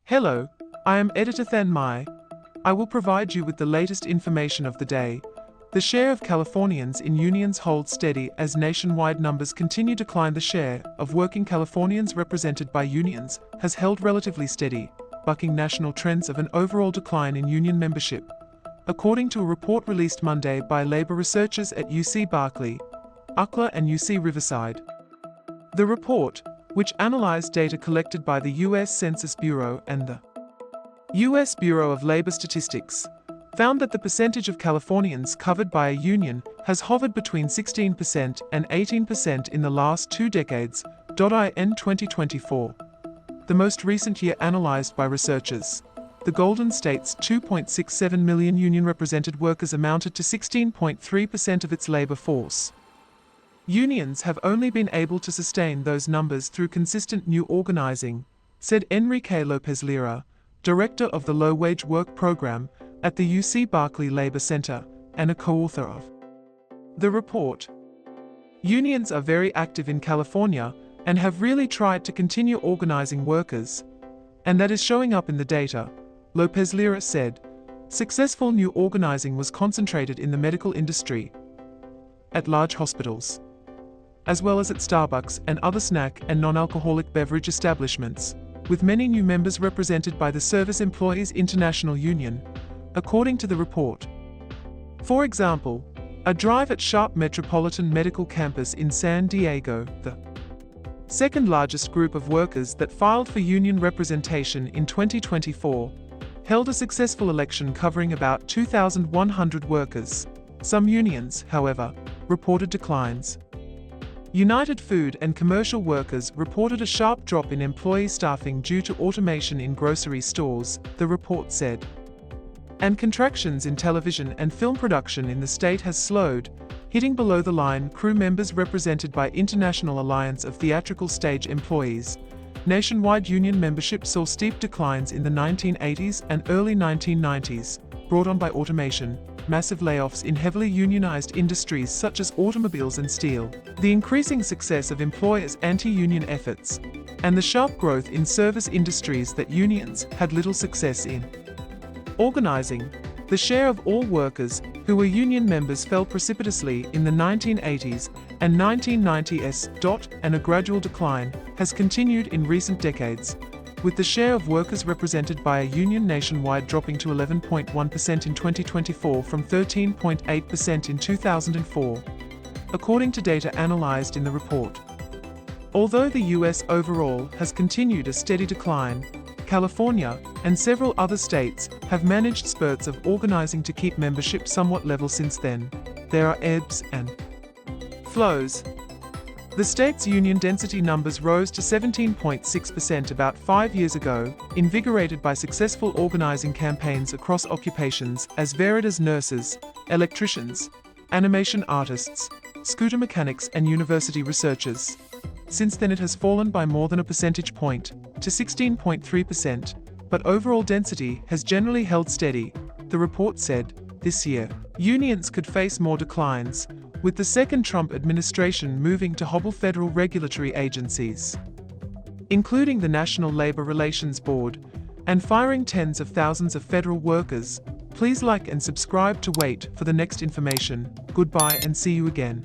Hello, I am Editor Than Mai. I will provide you with the latest information of the day. The share of Californians in unions holds steady as nationwide numbers continue to climb. The share of working Californians represented by unions has held relatively steady, bucking national trends of an overall decline in union membership, according to a report released Monday by labor researchers at UC Berkeley, UCLA and UC Riverside. The report, which analyzed data collected by the U.S. Census Bureau and the U.S. Bureau of Labor Statistics, found that the percentage of Californians covered by a union has hovered between 16% and 18% in the last 2 decades. In 2024, the most recent year analyzed by researchers, the Golden State's 2.67 million union-represented workers amounted to 16.3% of its labor force. Unions have only been able to sustain those numbers through consistent new organizing, said Enrique Lopez Lira, director of the Low-Wage Work Program at the UC Berkeley Labor Center and a co-author of the report. Unions are very active in California and have really tried to continue organizing workers, and that is showing up in the data, Lopez Lira said. Successful new organizing was concentrated in the medical industry, at large hospitals, as well as at Starbucks and other snack and non-alcoholic beverage establishments, with many new members represented by the Service Employees International Union, according to the report. For example, a drive at Sharp Metropolitan Medical Campus in San Diego, the second largest group of workers that filed for union representation in 2024, held a successful election covering about 2,100 workers. Some unions, however, reported declines. United Food and Commercial Workers reported a sharp drop in employee staffing due to automation in grocery stores, the report said. And contractions in television and film production in the state has slowed, hitting below-the-line crew members represented by International Alliance of Theatrical Stage Employees. Nationwide union membership saw steep declines in the 1980s and early 1990s, brought on by automation, massive layoffs in heavily unionized industries such as automobiles and steel, the increasing success of employers' anti-union efforts, and the sharp growth in service industries that unions had little success in organizing. The share of all workers who were union members fell precipitously in the 1980s and 1990s, and a gradual decline has continued in recent decades, with the share of workers represented by a union nationwide dropping to 11.1% in 2024 from 13.8% in 2004, according to data analyzed in the report. Although the U.S. overall has continued a steady decline, California and several other states have managed spurts of organizing to keep membership somewhat level since then. There are ebbs and flows. The state's union density numbers rose to 17.6% about 5 years ago, invigorated by successful organizing campaigns across occupations as varied as nurses, electricians, animation artists, scooter mechanics and university researchers. Since then it has fallen by more than a percentage point, to 16.3%, but overall density has generally held steady, the report said. This year, unions could face more declines, with the second Trump administration moving to hobble federal regulatory agencies, including the National Labor Relations Board, and firing tens of thousands of federal workers. Please like and subscribe to wait for the next information. Goodbye and see you again.